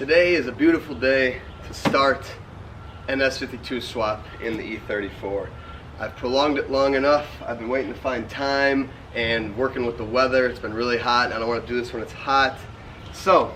Today is a beautiful day to start an S52 swap in the E34. I've prolonged it long enough. I've been waiting to find time and working with the weather. It's been really hot and I don't want to do this when it's hot. So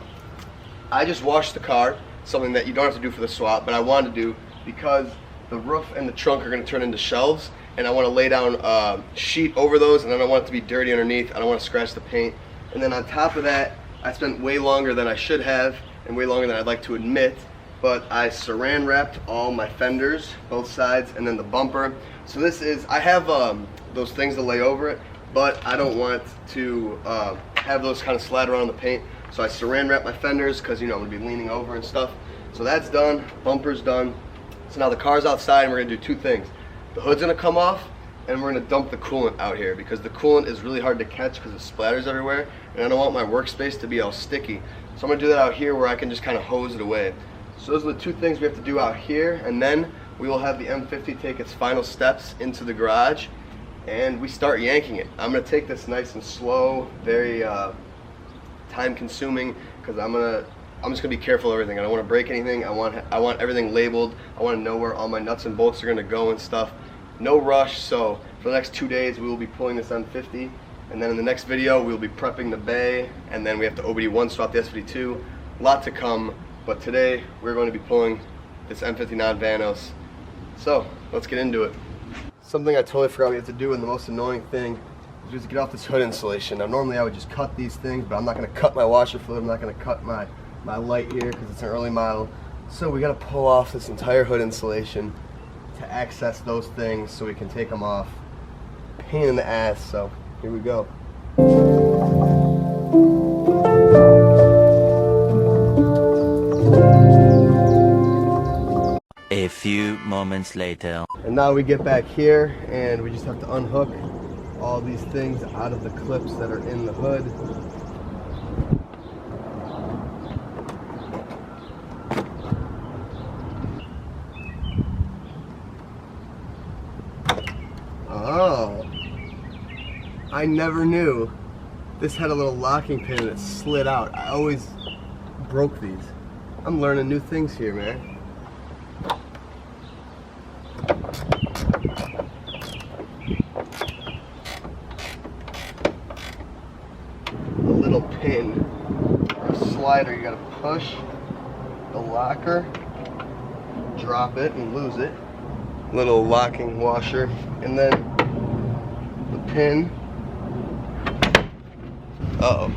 I just washed the car, something that you don't have to do for the swap, but I want to do because the roof and the trunk are going to turn into shelves, and I want to lay down a sheet over those, and I don't want it to be dirty underneath. I don't want to scratch the paint. And then on top of that, I spent way longer than I should have and way longer than I'd like to admit, but I saran wrapped all my fenders, both sides, and then the bumper. So this is, I have those things to lay over it, but I don't want to have those kind of slide around the paint. So I saran wrap my fenders because, you know, I'm going to be leaning over and stuff. So that's done, bumper's done. So now the car's outside and we're going to do two things. The hood's going to come off and we're going to dump the coolant out here because the coolant is really hard to catch because it splatters everywhere, and I don't want my workspace to be all sticky. So I'm going to do that out here where I can just kind of hose it away. So those are the two things we have to do out here, and then we will have the M50 take its final steps into the garage and we start yanking it. I'm going to take this nice and slow, very time consuming, because I'm just going to be careful of everything. I don't want to break anything. I want everything labeled. I want to know where all my nuts and bolts are going to go and stuff. No rush. So for the next 2 days we will be pulling this M50, and then in the next video we'll be prepping the bay, and then we have to OBD1 swap the S52. A lot to come, but today we're going to be pulling this M50 non-Vanos. So let's get into it. Something I totally forgot we have to do, and the most annoying thing is just to get off this hood insulation. Now normally I would just cut these things, but I'm not going to cut my washer fluid. I'm not going to cut my light here because it's an early model. So we got to pull off this entire hood insulation to access those things so we can take them off. Pain in the ass, so here we go. A few moments later. And now we get back here and we just have to unhook all these things out of the clips that are in the hood. Oh, I never knew this had a little locking pin and it slid out. I always broke these. I'm learning new things here, man. A little pin or a slider, you gotta push the locker, drop it and lose it. Little locking washer, and then the pin. Uh-oh.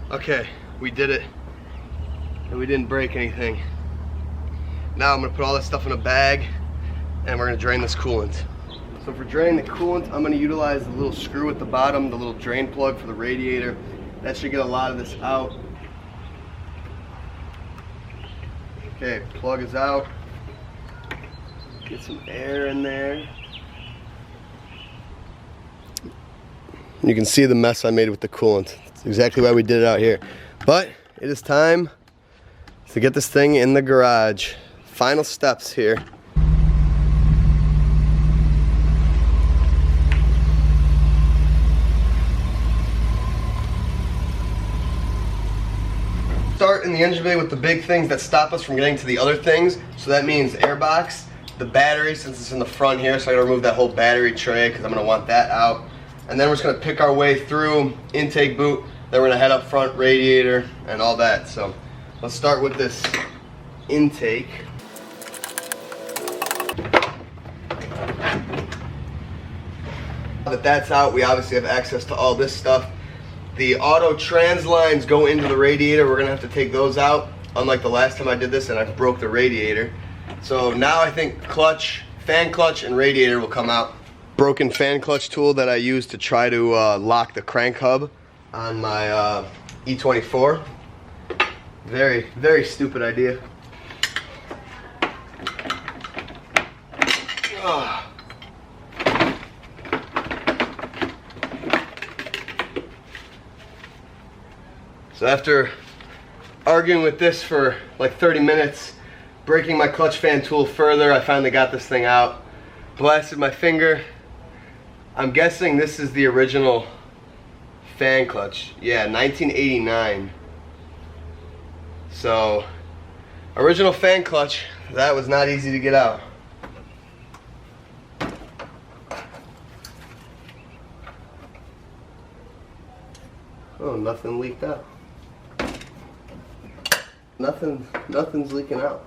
Okay, we did it, and we didn't break anything. Now I'm gonna put all this stuff in a bag, and we're gonna drain this coolant. So for draining the coolant, I'm going to utilize the little screw at the bottom, the little drain plug for the radiator. That should get a lot of this out. Okay, plug is out. Get some air in there. You can see the mess I made with the coolant. That's exactly why we did it out here. But it is time to get this thing in the garage. Final steps here. Start in the engine bay with the big things that stop us from getting to the other things. So that means airbox, the battery, since it's in the front here, so I gotta remove that whole battery tray because I'm gonna want that out. And then we're just gonna pick our way through intake boot, then we're gonna head up front, radiator, and all that. So let's start with this intake. Now that that's out, we obviously have access to all this stuff. The auto trans lines go into the radiator. We're gonna have to take those out, unlike the last time I did this and I broke the radiator. So now I think clutch, fan clutch, and radiator will come out. Broken fan clutch tool that I use to try to lock the crank hub on my E34. Very, very stupid idea. So after arguing with this for like 30 minutes, breaking my clutch fan tool further, I finally got this thing out. Blasted my finger. I'm guessing this is the original fan clutch. Yeah, 1989. So, original fan clutch. That was not easy to get out. Oh, nothing leaked out. Nothing's leaking out.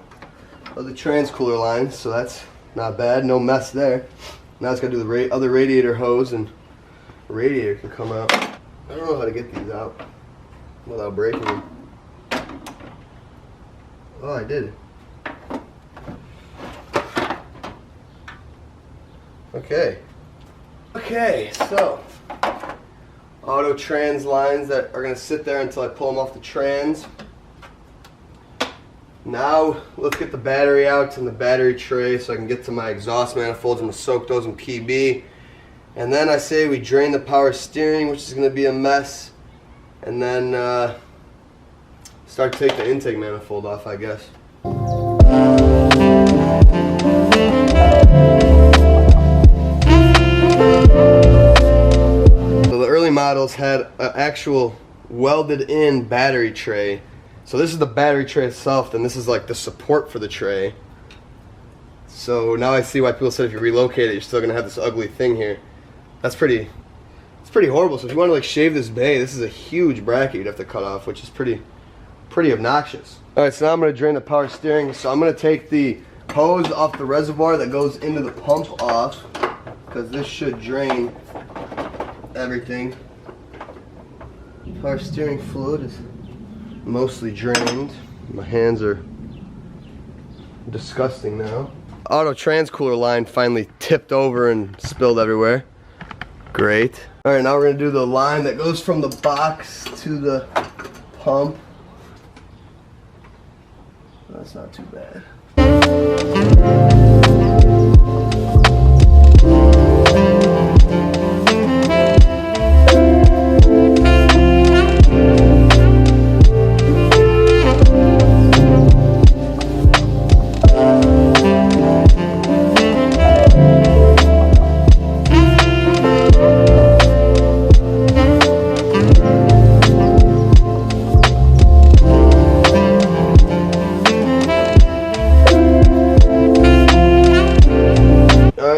Oh, the trans cooler lines, so that's not bad. No mess there. Now it's got to do the other radiator hose, and the radiator can come out. I don't know how to get these out without breaking them. Oh, I did. Okay. Okay, so auto trans lines that are going to sit there until I pull them off the trans. Now let's get the battery out and the battery tray so I can get to my exhaust manifolds. I'm going to soak those in PB. And then I say we drain the power steering, which is going to be a mess. And then start to take the intake manifold off, I guess. So the early models had an actual welded in battery tray. So this is the battery tray itself, and this is like the support for the tray. So now I see why people said if you relocate it, you're still gonna have this ugly thing here. It's pretty horrible. So if you want to like shave this bay, this is a huge bracket you'd have to cut off, which is pretty obnoxious. All right, so now I'm gonna drain the power steering. So I'm gonna take the hose off the reservoir that goes into the pump off, because this should drain everything. Power steering fluid is mostly drained. My hands are disgusting now. Auto trans cooler line finally tipped over and spilled everywhere. Great. All right, now we're gonna do the line that goes from the box to the pump. That's not too bad.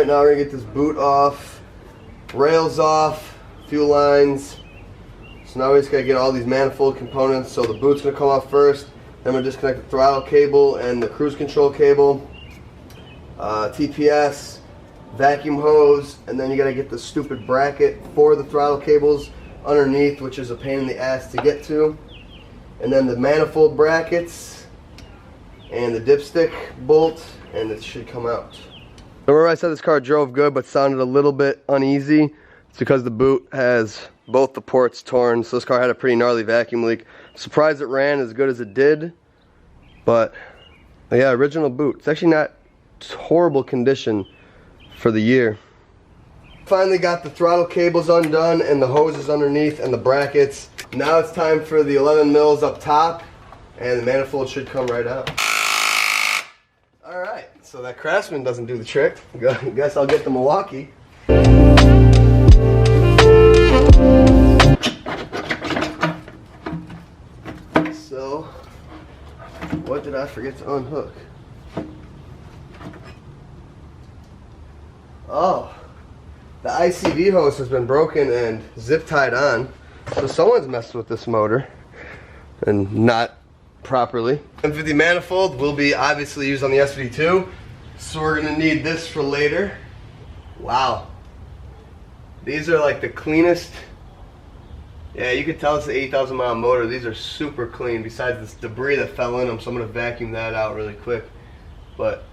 Now we're gonna get this boot off, rails off, fuel lines. So now we just gotta get all these manifold components. So the boot's gonna come off first, then we'll disconnect the throttle cable and the cruise control cable, TPS, vacuum hose, and then you gotta get the stupid bracket for the throttle cables underneath, which is a pain in the ass to get to. And then the manifold brackets and the dipstick bolt, and it should come out. Remember I said this car drove good but sounded a little bit uneasy? It's because the boot has both the ports torn, so this car had a pretty gnarly vacuum leak. Surprised it ran as good as it did, but yeah, original boot. It's actually not horrible condition for the year. Finally got the throttle cables undone and the hoses underneath and the brackets. Now it's time for the 11 mils up top, and the manifold should come right out. Alright, so that Craftsman doesn't do the trick. Guess I'll get the Milwaukee. So, what did I forget to unhook? Oh, the ICV hose has been broken and zip tied on. So someone's messed with this motor and not properly. M50 manifold will be obviously used on the S52, so we're gonna need this for later. Wow, these are like the cleanest. Yeah, you can tell it's an 80,000 mile motor. These are super clean, besides this debris that fell in them, so I'm gonna vacuum that out really quick. But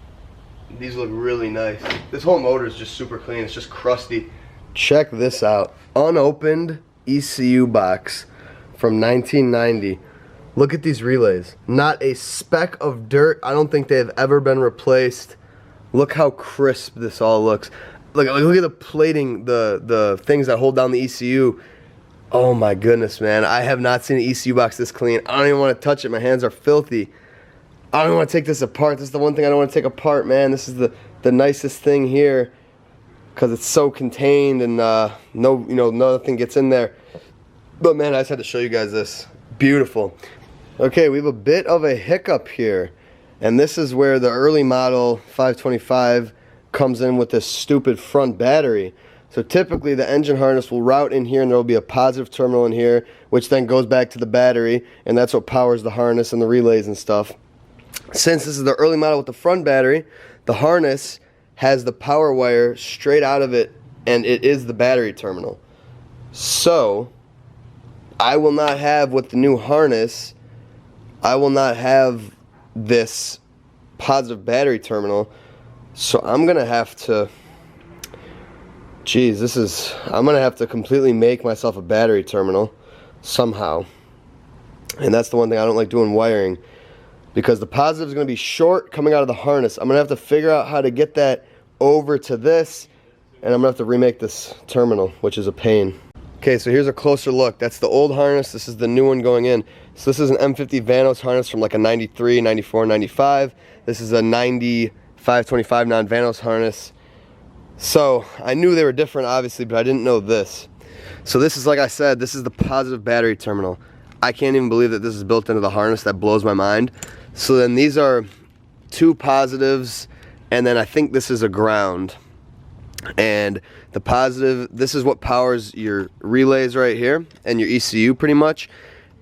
these look really nice. This whole motor is just super clean. It's just crusty. Check this out. Unopened ECU box from 1990. Look at these relays. Not a speck of dirt. I don't think they have ever been replaced. Look how crisp this all looks. Look at the plating, the things that hold down the ECU. Oh my goodness, man. I have not seen an ECU box this clean. I don't even want to touch it. My hands are filthy. I don't want to take this apart. This is the one thing I don't want to take apart, man. This is the nicest thing here because it's so contained and nothing gets in there. But man, I just had to show you guys this. Beautiful. Okay, we have a bit of a hiccup here, and this is where the early model 525 comes in with this stupid front battery. So typically the engine harness will route in here and there will be a positive terminal in here, which then goes back to the battery, and that's what powers the harness and the relays and stuff. Since this is the early model with the front battery, the harness has the power wire straight out of it, and it is the battery terminal. So I will not have, with the new harness, I will not have this positive battery terminal. So I'm gonna have to, I'm gonna have to completely make myself a battery terminal somehow. And that's the one thing I don't like doing wiring, because the positive is gonna be short coming out of the harness. I'm gonna have to figure out how to get that over to this, and I'm gonna have to remake this terminal, which is a pain. Okay, so here's a closer look. That's the old harness, this is the new one going in. So this is an M50 Vanos harness from like a 93, 94, 95. This is a 90 525 non-Vanos harness. So I knew they were different obviously, but I didn't know this. So this is, like I said, this is the positive battery terminal. I can't even believe that this is built into the harness. That blows my mind. So then these are two positives, and then I think this is a ground. And the positive, this is what powers your relays right here and your ECU pretty much,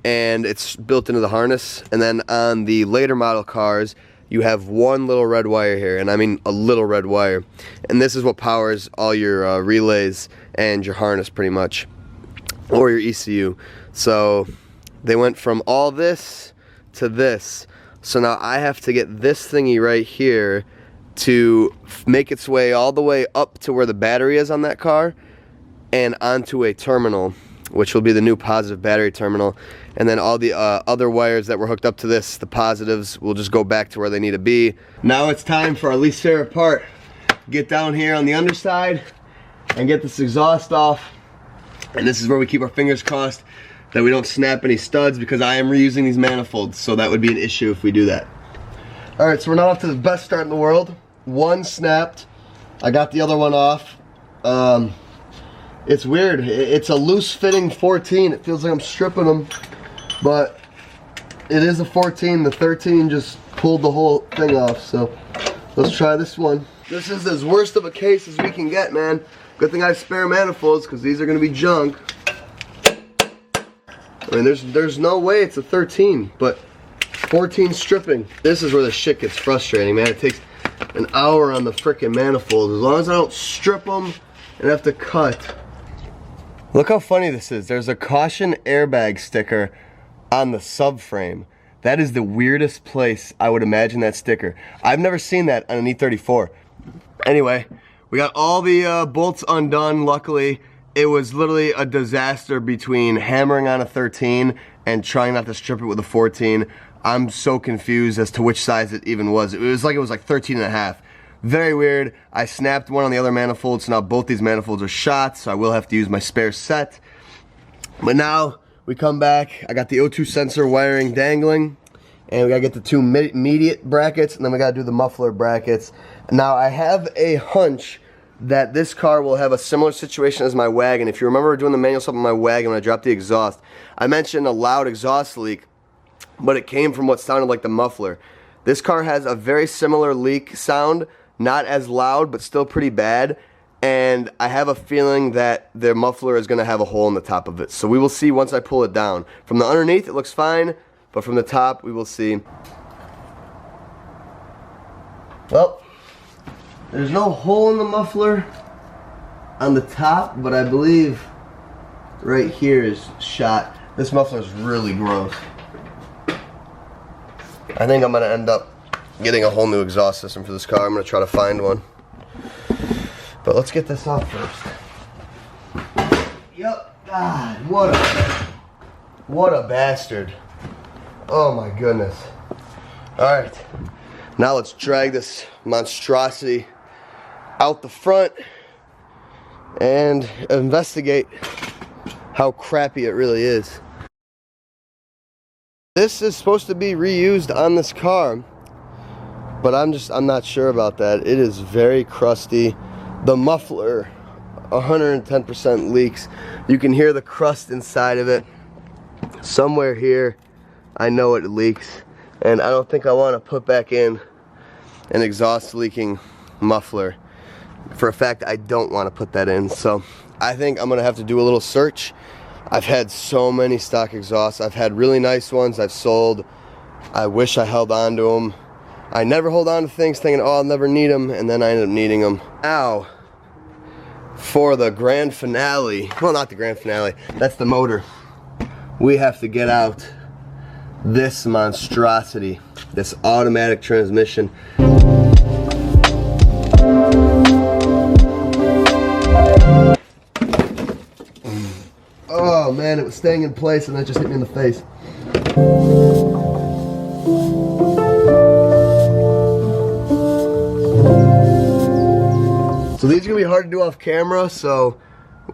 and it's built into the harness. And then on the later model cars, you have one little red wire here, and I mean a little red wire, and this is what powers all your relays and your harness pretty much, or your ECU. So they went from all this to this. So now I have to get this thingy right here to make its way all the way up to where the battery is on that car and onto a terminal, which will be the new positive battery terminal. And then all the other wires that were hooked up to this, the positives, will just go back to where they need to be. Now it's time for our least favorite part. Get down here on the underside and get this exhaust off. And this is where we keep our fingers crossed that we don't snap any studs, because I am reusing these manifolds, so that would be an issue if we do that. Alright, so we're not off to the best start in the world. One snapped. I got the other one off. It's weird. It's a loose fitting 14. It feels like I'm stripping them, but it is a 14. The 13 just pulled the whole thing off. So let's try this one. This is as worst of a case as we can get, man. Good thing I have spare manifolds, because these are going to be junk. I mean, there's no way it's a 13, but 14 stripping. This is where the shit gets frustrating, man. It takes an hour on the frickin' manifolds. As long as I don't strip them and have to cut. Look how funny this is. There's a caution airbag sticker on the subframe. That is the weirdest place I would imagine that sticker. I've never seen that on an E34. Anyway, we got all the bolts undone, luckily. It was literally a disaster between hammering on a 13 and trying not to strip it with a 14. I'm so confused as to which size it even was. It was like 13 and a half. Very weird. I snapped one on the other manifold, so now both these manifolds are shot, so I will have to use my spare set. But now we come back. I got the O2 sensor wiring dangling, and we gotta get the two immediate brackets, and then we gotta do the muffler brackets. Now I have a hunch that this car will have a similar situation as my wagon. If you remember doing the manual stuff on my wagon when I dropped the exhaust, I mentioned a loud exhaust leak, but it came from what sounded like the muffler. This car has a very similar leak sound, not as loud, but still pretty bad, and I have a feeling that the muffler is going to have a hole in the top of it. So we will see once I pull it down. From the underneath, it looks fine, but from the top, we will see. Well, there's no hole in the muffler on the top, but I believe right here is shot. This muffler is really gross. I think I'm going to end up getting a whole new exhaust system for this car. I'm going to try to find one. But let's get this off first. Yep. God, what a bastard. Oh my goodness. Alright. Now let's drag this monstrosity out the front and investigate how crappy it really is. This is supposed to be reused on this car, but I'm not sure about that. It is very crusty. The muffler 110% leaks. You can hear the crust inside of it. Somewhere here I know it leaks, and I don't think I want to put back in an exhaust leaking muffler. For a fact, I don't want to put that in, so I think I'm gonna have to do a little search. I've had so many stock exhausts. I've had really nice ones I've sold. I wish I held on to them. I never hold on to things thinking, oh, I'll never need them, and then I end up needing them. Now, for the grand finale, well, not the grand finale, that's the motor. We have to get out this monstrosity, this automatic transmission. Oh man, it was staying in place and that just hit me in the face. So these are gonna be hard to do off camera, so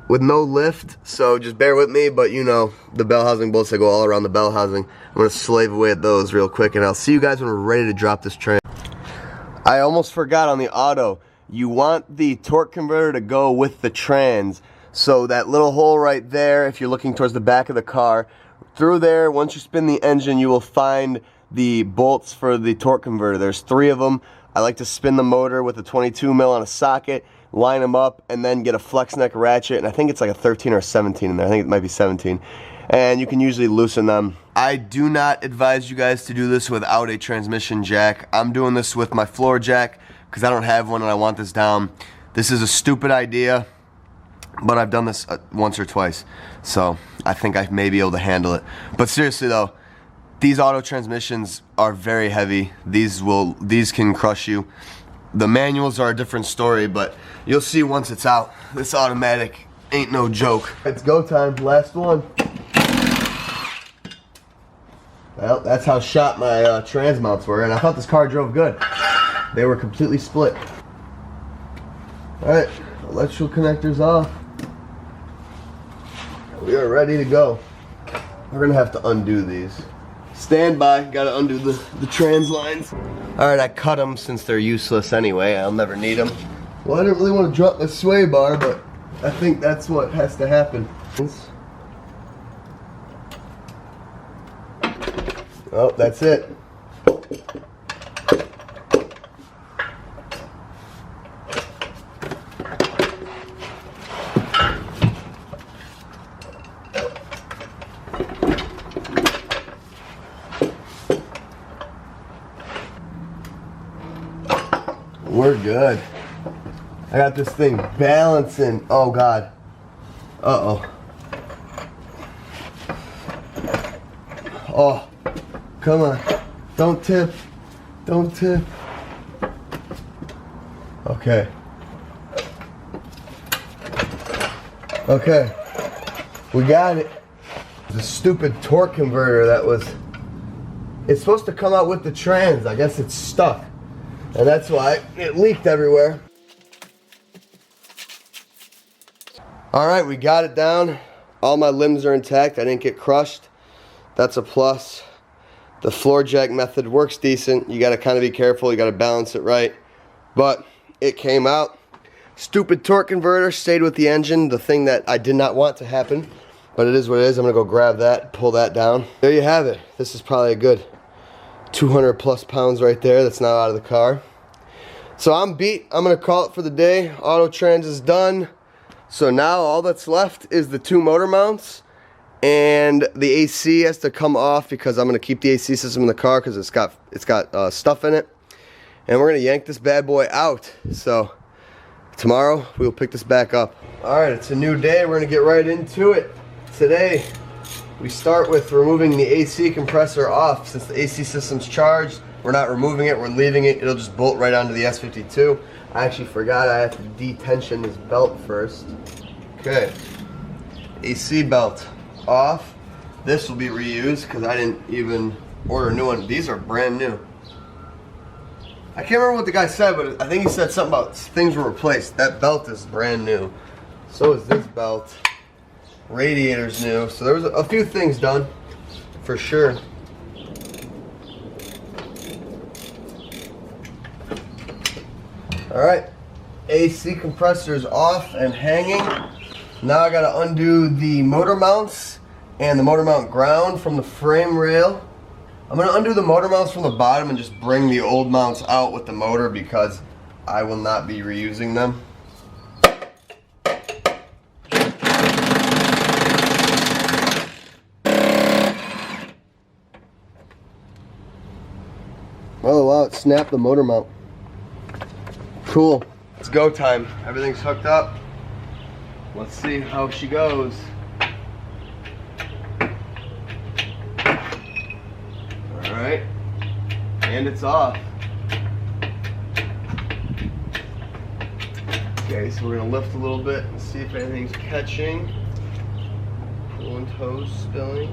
with no lift, so just bear with me, but you know, the bell housing bolts that go all around the bell housing, I'm gonna slave away at those real quick, and I'll see you guys when we're ready to drop this train. I almost forgot on the auto, you want the torque converter to go with the trans. So that little hole right there, if you're looking towards the back of the car, through there, once you spin the engine, you will find the bolts for the torque converter. There's 3 of them. I like to spin the motor with a 22 mil on a socket, line them up, and then get a flex neck ratchet, and I think it's like a 13 or a 17 in there. I think it might be 17. And you can usually loosen them. I do not advise you guys to do this without a transmission jack. I'm doing this with my floor jack because I don't have one and I want this down. This is a stupid idea, but I've done this once or twice, so I think I may be able to handle it. But seriously though, these auto transmissions are very heavy. These can crush you. The manuals are a different story, but you'll see once it's out. This automatic ain't no joke. It's go time, last one. Well, that's how shot my trans mounts were, and I thought this car drove good. They were completely split. Alright, electrical connectors off. We are ready to go. We're gonna have to undo these. Stand by, gotta undo the trans lines. Alright, I cut them since they're useless anyway. I'll never need them. Well, I didn't really want to drop the sway bar, but I think that's what has to happen. Oh, that's it. We're good. I got this thing balancing. Oh God. Uh-oh. Oh, come on. Don't tip. Don't tip. Okay. Okay. We got it. The stupid torque converter that was... It's supposed to come out with the trans. I guess it's stuck. And that's why it leaked everywhere. Alright, we got it down. All my limbs are intact. I didn't get crushed. That's a plus. The floor jack method works decent. You gotta kind of be careful. You gotta balance it right. But it came out. Stupid torque converter stayed with the engine. The thing that I did not want to happen. But it is what it is. I'm gonna go grab that, pull that down. There you have it. This is probably a good 200 plus pounds right there that's now out of the car. So I'm beat. I'm gonna call it for the day. Auto trans is done. So now all that's left is the 2 motor mounts, and the AC has to come off because I'm gonna keep the AC system in the car because it's got stuff in it. And we're gonna yank this bad boy out. So tomorrow we'll pick this back up. All right, it's a new day. We're gonna get right into it. Today we start with removing the AC compressor off. Since the AC system's charged, we're not removing it, we're leaving it. It'll just bolt right onto the S52. I actually forgot I have to detension this belt first. Okay, AC belt off. This will be reused because I didn't even order a new one. These are brand new. I can't remember what the guy said, but I think he said something about things were replaced. That belt is brand new. So is this belt. Radiator's new. So there was a few things done, for sure. Alright, AC compressor's off and hanging. Now I gotta undo the motor mounts and the motor mount ground from the frame rail. I'm gonna undo the motor mounts from the bottom and just bring the old mounts out with the motor because I will not be reusing them. Oh wow, it snapped the motor mount. Cool. It's go time. Everything's hooked up. Let's see how she goes. Alright. And it's off. Okay, so we're going to lift a little bit and see if anything's catching. Coolant hose spilling.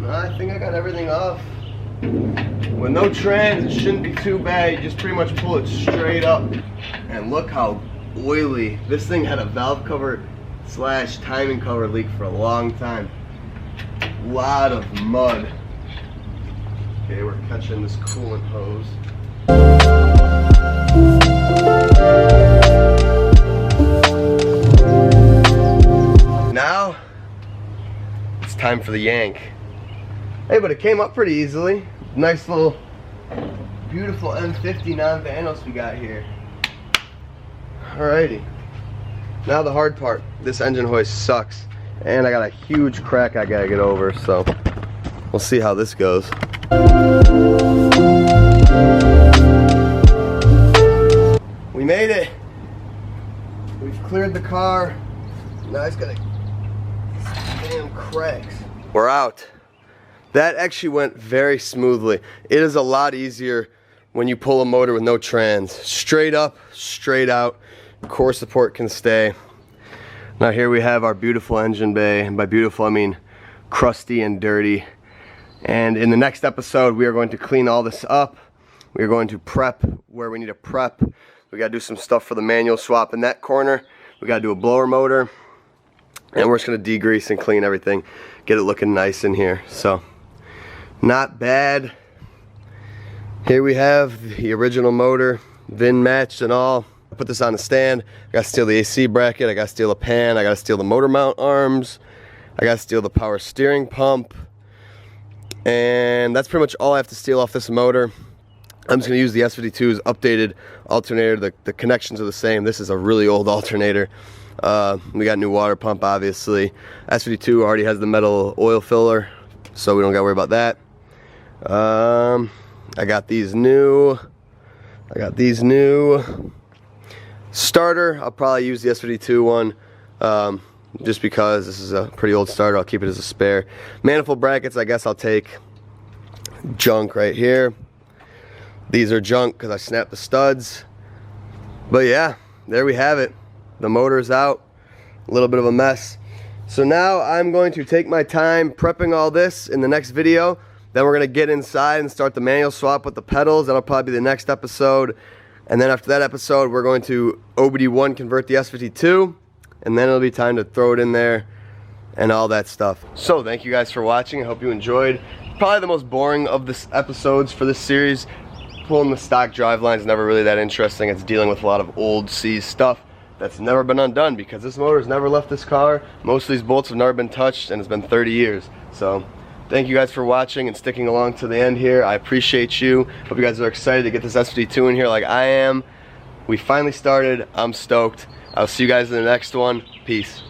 No, I think I got everything off. With no trans, it shouldn't be too bad. You just pretty much pull it straight up. And look how oily. This thing had a valve cover / timing cover leak for a long time. Lot of mud. Okay, we're catching this coolant hose. Now, it's time for the yank. Hey, but it came up pretty easily. Nice little, beautiful M50 non-vanos we got here. Alrighty. Now the hard part. This engine hoist sucks. And I got a huge crack I gotta get over, so we'll see how this goes. We made it. We've cleared the car. Now it's got damn cracks. We're out. That actually went very smoothly. It is a lot easier when you pull a motor with no trans. Straight up, straight out. Core support can stay. Now here we have our beautiful engine bay, and by beautiful I mean crusty and dirty. And in the next episode we are going to clean all this up. We are going to prep where we need to prep. We gotta do some stuff for the manual swap in that corner. We gotta do a blower motor. And we're just gonna degrease and clean everything. Get it looking nice in here. So, not bad. Here we have the original motor, VIN matched and all. I put this on the stand. I gotta steal the AC bracket, I gotta steal the pan, I gotta steal the motor mount arms, I gotta steal the power steering pump, and that's pretty much all I have to steal off this motor. I'm just gonna use the S52's updated alternator. The connections are the same. This is a really old alternator. We got new water pump, obviously. S52 already has the metal oil filler, so we don't gotta worry about that. I got these new. Starter, I'll probably use the S52 one, just because this is a pretty old starter. I'll keep it as a spare. Manifold brackets, I guess I'll take junk right here. These are junk because I snapped the studs. But yeah, there we have it. The motor's out. A little bit of a mess. So now I'm going to take my time prepping all this in the next video. Then we're going to get inside and start the manual swap with the pedals. That'll probably be the next episode. And then after that episode, we're going to OBD1 convert the S52. And then it'll be time to throw it in there and all that stuff. So thank you guys for watching. I hope you enjoyed. Probably the most boring of the episodes for this series. Pulling the stock driveline is never really that interesting. It's dealing with a lot of old C stuff that's never been undone because this motor's never left this car. Most of these bolts have never been touched, and it's been 30 years. So thank you guys for watching and sticking along to the end here. I appreciate you. Hope you guys are excited to get this S52 in here like I am. We finally started. I'm stoked. I'll see you guys in the next one. Peace.